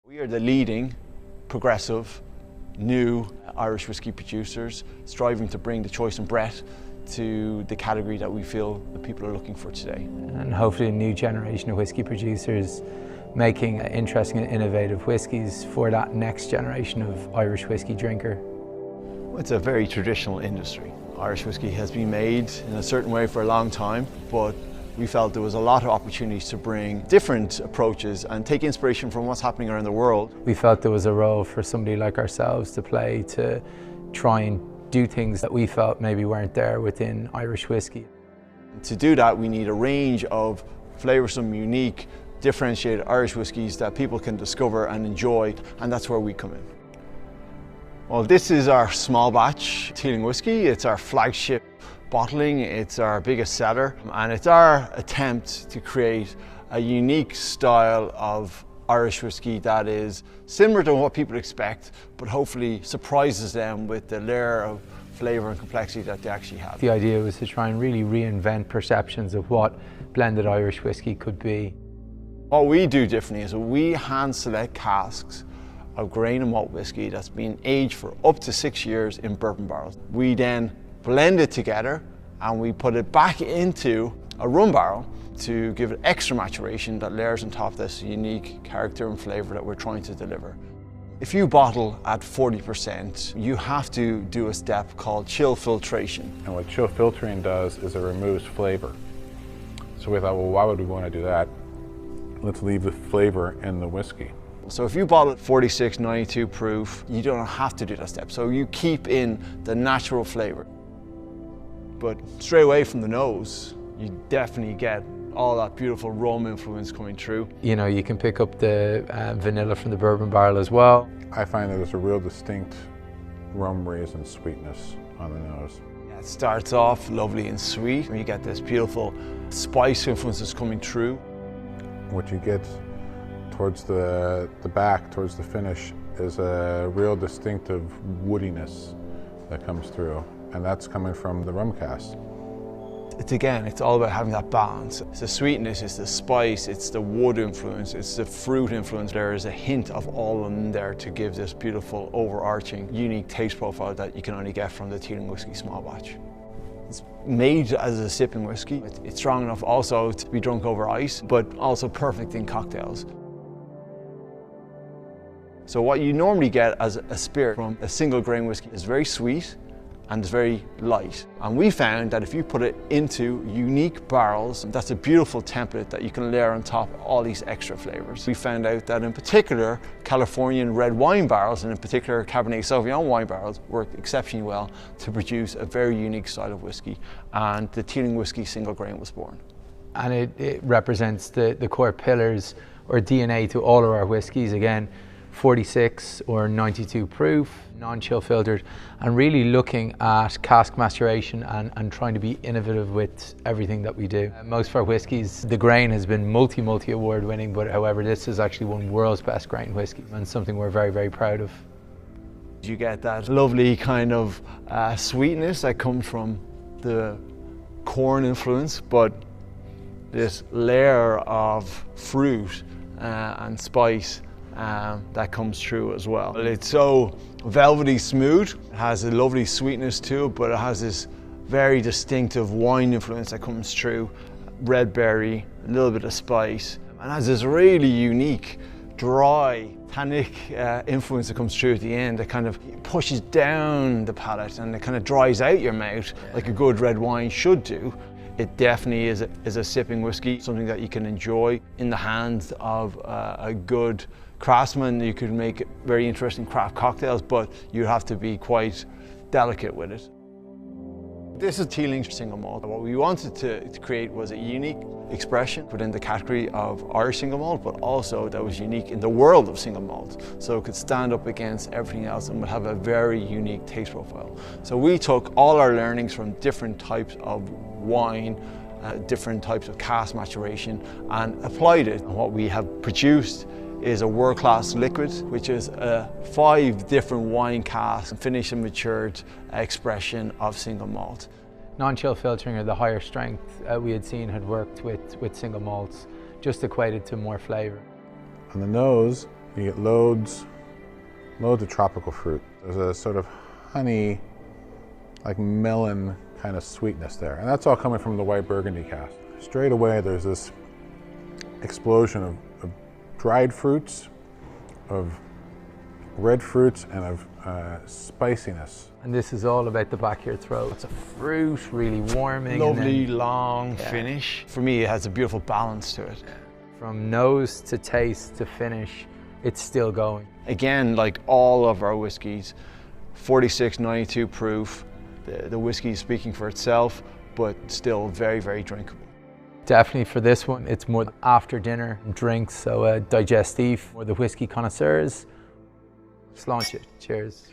We are the leading, progressive, new Irish whiskey producers, striving to bring the choice and breadth to the category that we feel that people are looking for today. And hopefully a new generation of whiskey producers making interesting and innovative whiskies for that next generation of Irish whiskey drinker. It's a very traditional industry. Irish whiskey has been made in a certain way for a long time, but we felt there was a lot of opportunities to bring different approaches and take inspiration from what's happening around the world. We felt there was a role for somebody like ourselves to play to try and do things that we felt maybe weren't there within Irish whiskey. To do that, we need a range of flavoursome, unique, differentiated Irish whiskies that people can discover and enjoy, and that's where we come in. Well, this is our small batch Teeling Whiskey. It's our flagship bottling, it's our biggest seller, and it's our attempt to create a unique style of Irish whiskey that is similar to what people expect, but hopefully surprises them with the layer of flavour and complexity that they actually have. The idea was to try and really reinvent perceptions of what blended Irish whiskey could be. What we do differently is we hand select casks of grain and malt whiskey that's been aged for up to 6 years in bourbon barrels. We then blend it together and we put it back into a rum barrel to give it extra maturation that layers on top of this unique character and flavour that we're trying to deliver. If you bottle at 40%, you have to do a step called chill filtration. And what chill filtering does is it removes flavour. So we thought, well, why would we want to do that? Let's leave the flavour in the whiskey. So if you bottle at 46, 92 proof, you don't have to do that step. So you keep in the natural flavour. But straight away from the nose, you definitely get all that beautiful rum influence coming through. You know, you can pick up the vanilla from the bourbon barrel as well. I find that there's a real distinct rum raisin sweetness on the nose. It starts off lovely and sweet, and you get this beautiful spice influences coming through. What you get towards the back, towards the finish, is a real distinctive woodiness that comes through, and that's coming from the rum cask. It's all about having that balance. It's the sweetness, it's the spice, it's the wood influence, it's the fruit influence. There is a hint of all of them there to give this beautiful, overarching, unique taste profile that you can only get from the Teeling Whiskey small batch. It's made as a sipping whiskey. It's strong enough also to be drunk over ice, but also perfect in cocktails. So what you normally get as a spirit from a single grain whiskey is very sweet and it's very light. And we found that if you put it into unique barrels, that's a beautiful template that you can layer on top of all these extra flavors. We found out that in particular, Californian red wine barrels, and in particular Cabernet Sauvignon wine barrels, work exceptionally well to produce a very unique style of whiskey. And the Teeling Whiskey single grain was born. And it represents the core pillars or DNA to all of our whiskies. Again, 46 or 92 proof, non-chill filtered, and really looking at cask maturation and trying to be innovative with everything that we do. Most of our whiskies, the grain has been multi award winning, but however this is actually one world's best grain whiskey and something we're very proud of. You get that lovely kind of sweetness that comes from the corn influence, but this layer of fruit and spice that comes through as well. It's so velvety smooth, it has a lovely sweetness to it, but it has this very distinctive wine influence that comes through, red berry, a little bit of spice, and has this really unique, dry, tannic influence that comes through at the end that kind of pushes down the palate and it kind of dries out your mouth like a good red wine should do. It definitely is a sipping whiskey, something that you can enjoy in the hands of a good craftsman. You could make very interesting craft cocktails, but you have to be quite delicate with it. This is Teeling single malt. What we wanted to create was a unique expression within the category of Irish single malt, but also that was unique in the world of single malt. So it could stand up against everything else and would have a very unique taste profile. So we took all our learnings from different types of wine, different types of cask maturation, and applied it. And what we have produced is a world-class liquid, which is 5 different wine casks, finished and matured expression of single malt. Non-chill filtering, or the higher strength we had seen had worked with single malts, just equated to more flavour. On the nose, You get loads of tropical fruit. There's a sort of honey, like melon kind of sweetness there. And that's all coming from the white Burgundy cask. Straight away, there's this explosion of dried fruits, of red fruits, and of spiciness. And this is all about the back of your throat. It's a fruit, really warming. Lovely, long finish. For me, it has a beautiful balance to it. From nose to taste to finish, it's still going. Again, like all of our whiskies, 46, 92 proof. The whiskey is speaking for itself, but still very, very drinkable. Definitely for this one, it's more after dinner drinks, so digestive. For the whiskey connoisseurs, just launch it. Cheers.